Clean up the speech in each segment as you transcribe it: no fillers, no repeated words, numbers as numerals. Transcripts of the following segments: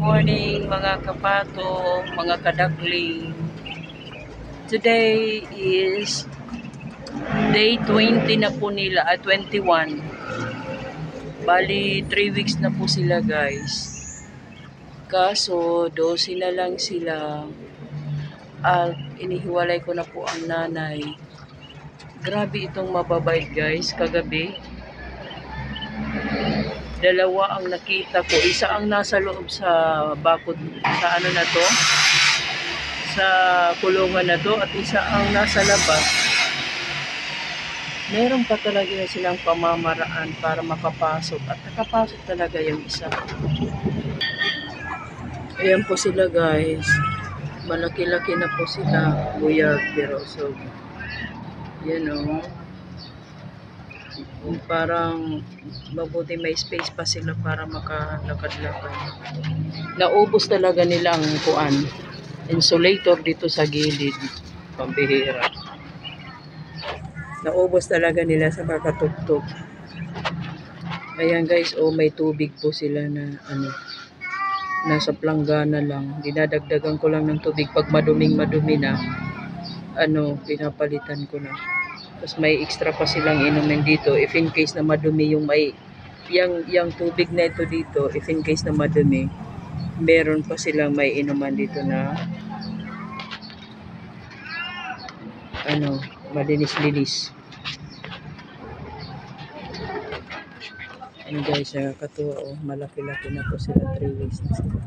Morning mga kapato, mga kadagling. Today is day 20 na po nila, 21. Bali, 3 weeks na po sila guys. Kaso, 12 na lang sila. At inihiwalay ko na po ang nanay. Grabe itong mababait guys, kagabi. Dalawa ang nakita ko. Isa ang nasa loob sa bakod, sa ano na to, sa kulungan na to, at isa ang nasa labas. Meron pa talaga silang pamamaraan para makapasok, at nakapasok talaga yung isa. Ayan po sila guys, malaki-laki na po sila, buyag, pero so yan o, parang mabuti may space pa sila para makalakad-lakad. Naubos talaga nilang kuan, insulator dito sa gilid, pambihira. Naubos talaga nila sa kakatugtog. Ayan guys, oh, may tubig po sila na ano, nasa planggana lang. Dinadagdagan ko lang ng tubig pag madumi na, ano, pinapalitan ko na. Tapos may extra pa silang inumin dito if in case na madumi yung may yung tubig na ito dito, if in case na madumi, meron pa silang may inuman dito na ano, malinis-linis. Ano guys, nakakatuwa, oh, malaki-laki na po sila, 3 weeks na sila.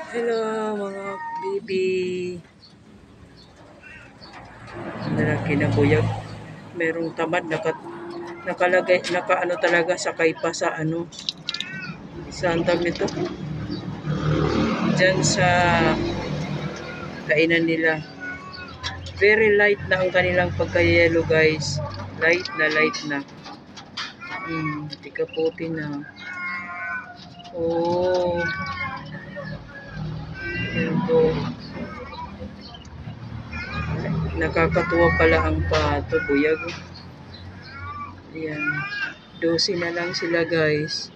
Hello mga baby. Lalaki na buyag. Merong tamad, nakalagay, ano talaga, sakay pa sa ano, sa antag nito, dyan sa kainan nila. Very light na ang kanilang pagka-yellow guys. Light na. Tika puti na. Oh. Yan po. Nakakatuwa pala ang pato, buyag. Ayan. 12 na lang sila guys.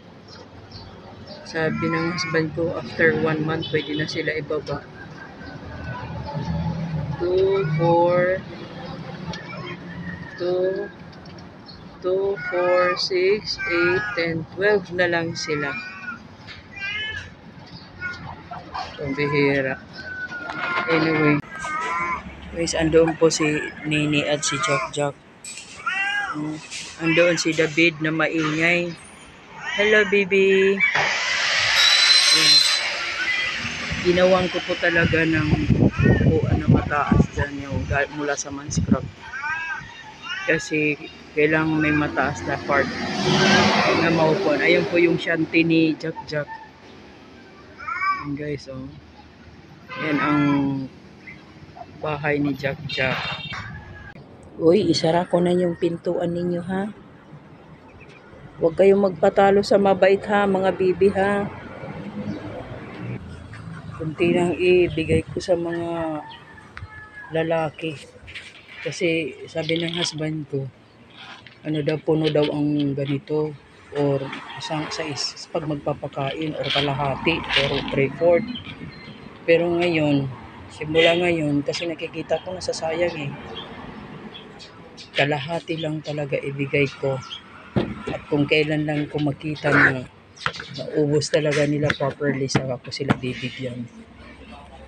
Sabi ng husband ko, after 1 month, pwede na sila ibaba. 2, 4, 6, 8, 10, 12 na lang sila. Pambihira. Anyway. Guys, andoon po si Nini at si Jack. Andoon si David na maingay. Hello, baby. Ginawan ko po talaga ng upuan na mataas dyan yung mula sa manscrap. Kasi kailangan may mataas na part na maupuan. Ayun po yung shanty ni Jack. Ayan guys, oh. Yan ang bahay ni Jack. Uy, isara ko na yung pintuan ninyo ha. Huwag kayong magpatalo sa mabait ha, mga bibi ha. Kunti lang ibigay ko sa mga lalaki. Kasi sabi ng husband ko, ano daw, puno daw ang ganito, or isang pag magpapakain, or kalahati, or 3/4. Pero ngayon, simula ngayon, kasi nakikita ko nasasayang eh. Kalahati lang talaga ibigay ko. At kung kailan lang ko makita na naubos talaga nila properly, saka ko sila bibigyan.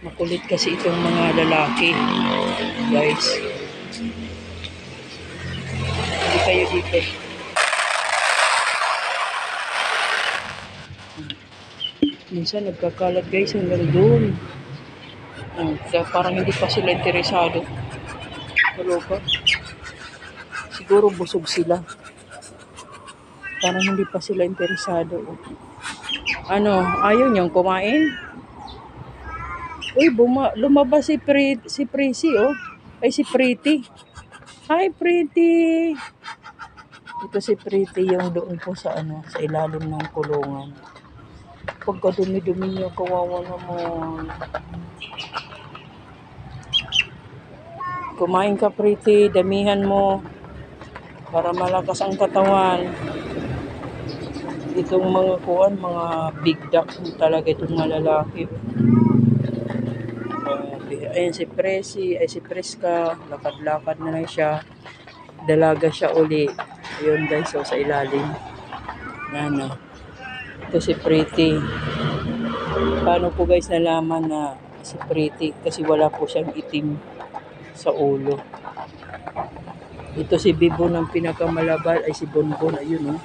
Makulit kasi itong mga lalaki, guys. Hindi kayo dito. Minsan nagkakalat guys hanggang doon. Kaya parang hindi pa sila interesado. Kaloka. Siguro busog sila. Parang hindi pa sila interesado. Ano, ayaw niyong kumain? Uy, lumabas si Prissy, oh. Ay, si Pretty. Hi, Pretty. Ito si Pretty yung doon po sa ano, sa ilalim ng kulungan. Pagkadumi-dumi niya, kawawa naman. Kumain ka, Pretty. Damihan mo para malakas ang katawan. Itong mga kuwan, mga big ducks talaga itong malalaki. Ayan si Presi, ay si Preska, lakad-lakad na lang siya. Dalaga siya uli. Ayun guys, so sa ilalim. Yan o. Ito si Pretty. Paano po guys nalaman na si Pretty? Kasi wala po siyang itim sa ulo. Ito si Bibo ng pinakamalabad, ay si Bonbon, ayun o.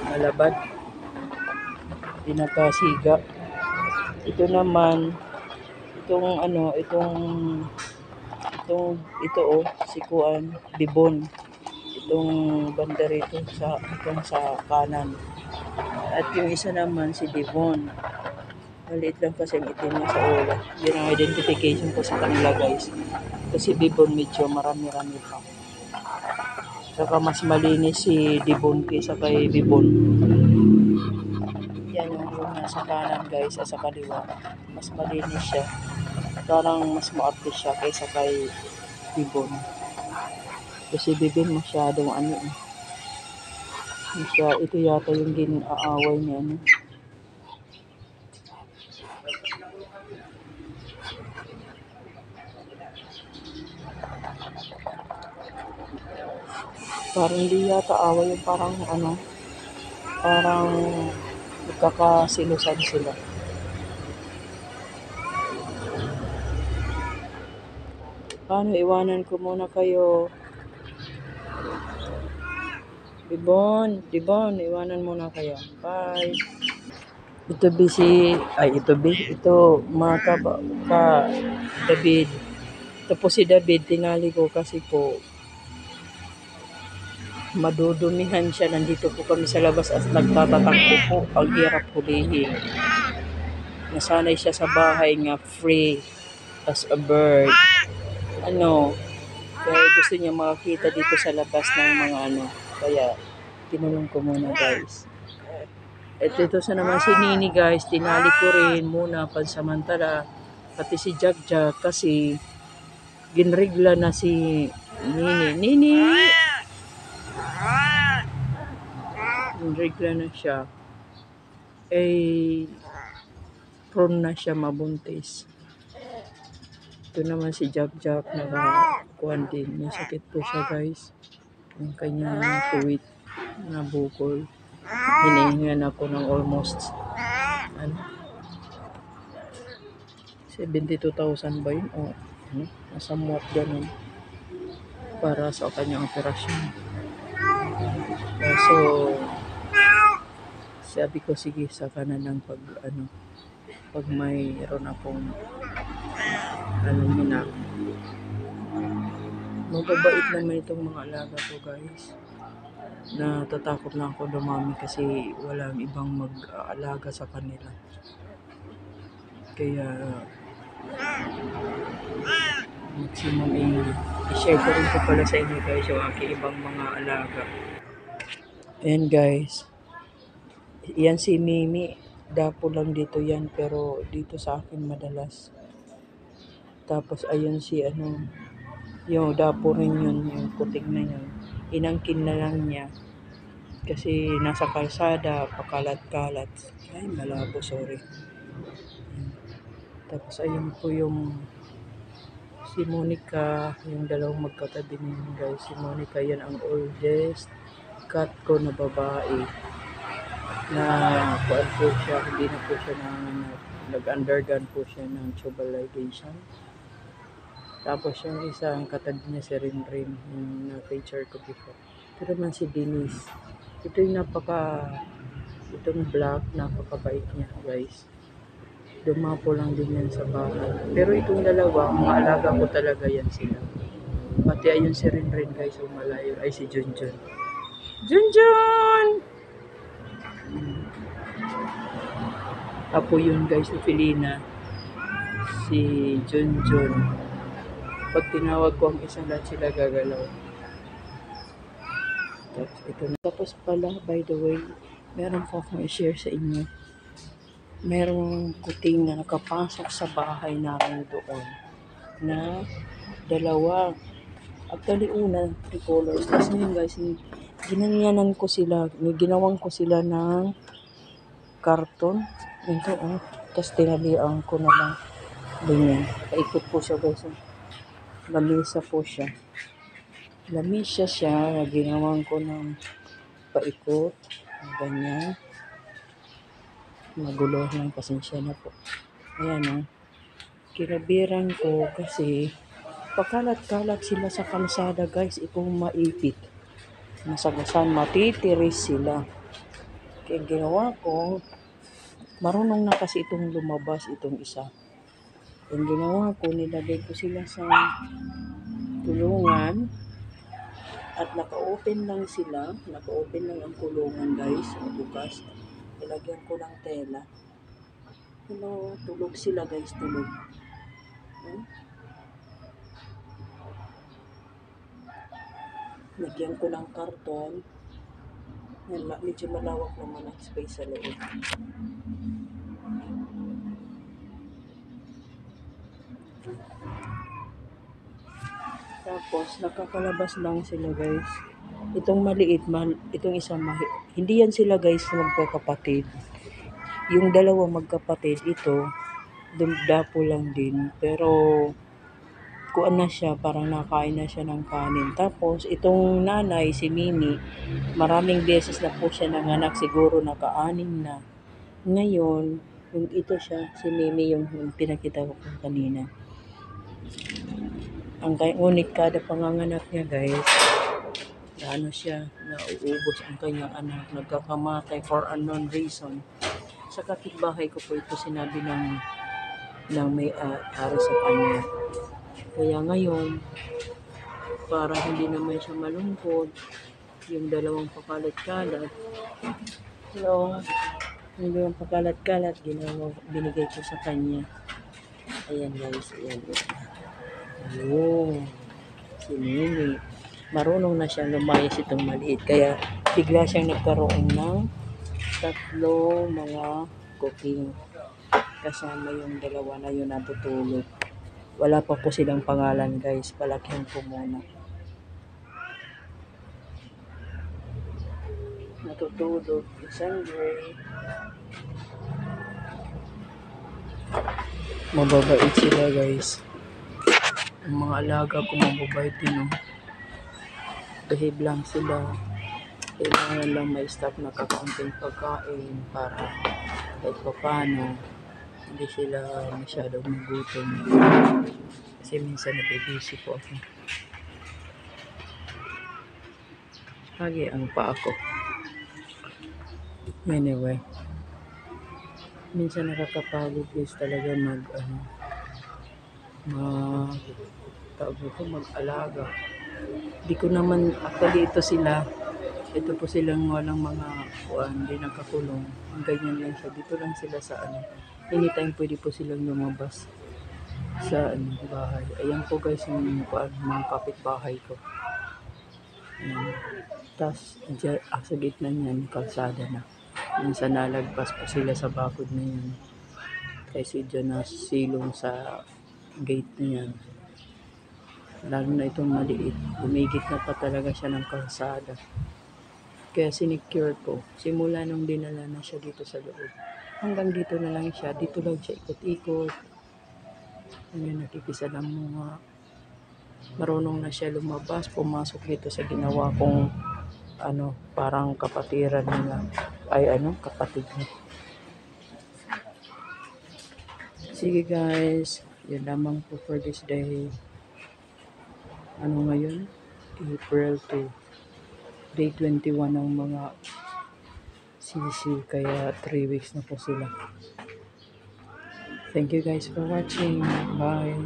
Malabad. Pinakasiga. Ito naman, ito oh, si Kuan, Bibon. Itong banda rito sa kanan. At yung isa naman si Devon. Maliit lang kasi ang itim niya sa ulo. Yun ang identification ko sa kanila guys. Kasi Devon medyo marami-rami pa. Saka mas malinis si Devon kaysa kay Bibon. Yan yung nasa kanan guys, sa kaliwa. Mas malinis siya. Parang mas maarte siya kaysa kay Bibon. Kasi Bibon masyadong ito yata yung ginaaway niya Parang hindi yata away yung parang nagkakasilusan sila. Paano, iwanan ko muna kayo. Dibon, iwanan muna kayo. Bye. Ito David. Ito po si David, tinali ko kasi po madudumihan siya. Nandito po kami sa labas at nagtatatakbo po. Ang hirap hulihin. Nasanay siya sa bahay nga free as a bird. Kaya gusto niya makakita dito sa labas ng mga Kaya tinulong ko muna guys. At ito sa naman si Nini guys, tinali ko rin muna pansamantala. Pati si Jagjag kasi ginregla na si Nini. Ginregla na siya. Prone na siya mabuntis. Ito naman si Jagjag, nakakuhan din. May sakit po siya guys. Yung kanyang tuwit na bukol. Hinihingan ako ng almost 72,000 ba yun? Somewhat ganun para sa kanyang operasyon. So sabi ko sige sa kanan pag mayroon akong mababait naman itong mga alaga ko guys. Natatakot lang ako dumami kasi walang ibang mag-aalaga sa kanila. Kaya maximum i-share ko rin po pala sa inyo guys yung aking ibang mga alaga. Ayan guys. Yan si Mimi. Dapo lang dito yan pero dito sa akin madalas. Tapos ayun si yung dapo rin yun, yung puting na yun. Inangkin na lang niya. Kasi nasa kalsada, pakalat-kalat. Ay, malabo, sorry. Tapos ayun po yung si Monica, yung dalawang magkatabi niyo guys. Si Monica, yan ang oldest cat ko na babae. Na kuan po siya, hindi na po siya nag-undergone po siya ng tubal ligation. Tapos yung isang katabi niya si Rinrin, yung na-feature ko before. Ito naman si Denise. Ito yung itong black, napakabait niya guys. Dumapo lang din yan sa bahay. Pero itong dalawa, mga alaga ko talaga yan sila. Pati ayun si Rinrin guys, malayo. Ay si Junjun. Junjun! Apo yun guys, si Felina. Si Junjun. Pag tinawag ko ang isa, lahat sila gagalaw. Tapos ito na. Tapos pala, by the way, meron po akong i-share sa inyo. Merong kuting na nakapasok sa bahay namin doon na dalawa. Actually, una, 3 colors. Tapos ngayon guys, ginawang ko sila ng karton. Ito, oh. Tapos tinalian ko na lang. Ganyan. Paikot po siya, guys. Oh. Lamisa po siya. Lamisa siya. Ginawan ko ng paikot. Ganyan. Magulo lang. Pasensya na po. Ayan, oh. Kinabiran ko kasi pakalat-kalat sila sa kalsada, guys. Itong maipit. Masagasan, matitiris sila. Kaya ginawa ko, marunong na kasi itong lumabas, itong isa. Yung ginawa ko, nilagay ko sila sa kulungan at naka-open lang sila. Naka-open lang ang kulungan, guys. Bukas. Ilagyan ko ng tela. Hello, tulog sila, guys. Tulog. Hmm? Lagyan ko ng karton. Yan, medyo malawak naman ang space sa loob. Tapos, nakakalabas lang sila, guys. Itong maliit, itong isang hindi yan sila, guys, magkakapatid. Yung dalawa magkapatid, ito, dapo lang din. Pero, kuan na siya, parang nakain na siya ng kanin. Tapos, itong nanay, si Mimi, maraming beses na po siya nanganak, siguro naka-anim na. Ngayon, yung ito siya, si Mimi, yung pinakita ko kanina. Ngunit kada panganganak niya, guys, ano siya, nauubos ang kanyang anak, nagkakamatay for unknown reason. Sa kapitbahay ko po ito sinabi ng may ari sa kanya. Kaya ngayon, para hindi naman siya malungkot, yung dalawang pakalat-kalat, yung dalawang pakalat-kalat, binigay ko sa kanya. Ayan, guys, ayan. Ayun, si Mimi. Marunong na siya lumayas itong maliit. Kaya bigla siyang nagkaroon ng 3 mga cooking. Kasama yung dalawa na yun natutulog. Wala pa po silang pangalan, guys. Palakyan ko muna. Natutulog. Isang gray. Mababait sila, guys. Ang mga alaga ko mababait din, oh. Behave lang sila. Kailangan lang may staff na kakaunting pagkain para kahit pa paano hindi sila masyadong magutom. Kasi minsan nabibisi po ako. Lagi ang paa ko. Anyway. Minsan nakakapagod, guys, talaga mag-alaga. Di ko naman, actually ito po silang walang mga hindi nakakulong. Ang ganyan lang siya. Dito lang sila sa anytime pwede po silang lumabas sa bahay. Ayan po, guys, yung mga kapitbahay ko. Tapos, sa gitna niyan, kalsada na. Minsan nalagpas po sila sa bakod na yan. Kasi dyan na silong sa gate na yan. Lalo na itong maliit. Umigit na pa talaga siya ng kalsada. Kaya sinecure ko. Simula nung dinala na siya dito sa loob. Hanggang dito na lang siya. Dito lang siya ikot-ikot. Ayan, nakikisa lang mga. Marunong na siya lumabas. Pumasok dito sa ginawa kong parang kapatiran nila. Kapatid niya. Sige, guys. Yan lamang po for this day. Ngayon? April 2. Day 21 ng mga sisi. Kaya 3 weeks na po sila. Thank you, guys, for watching. Bye.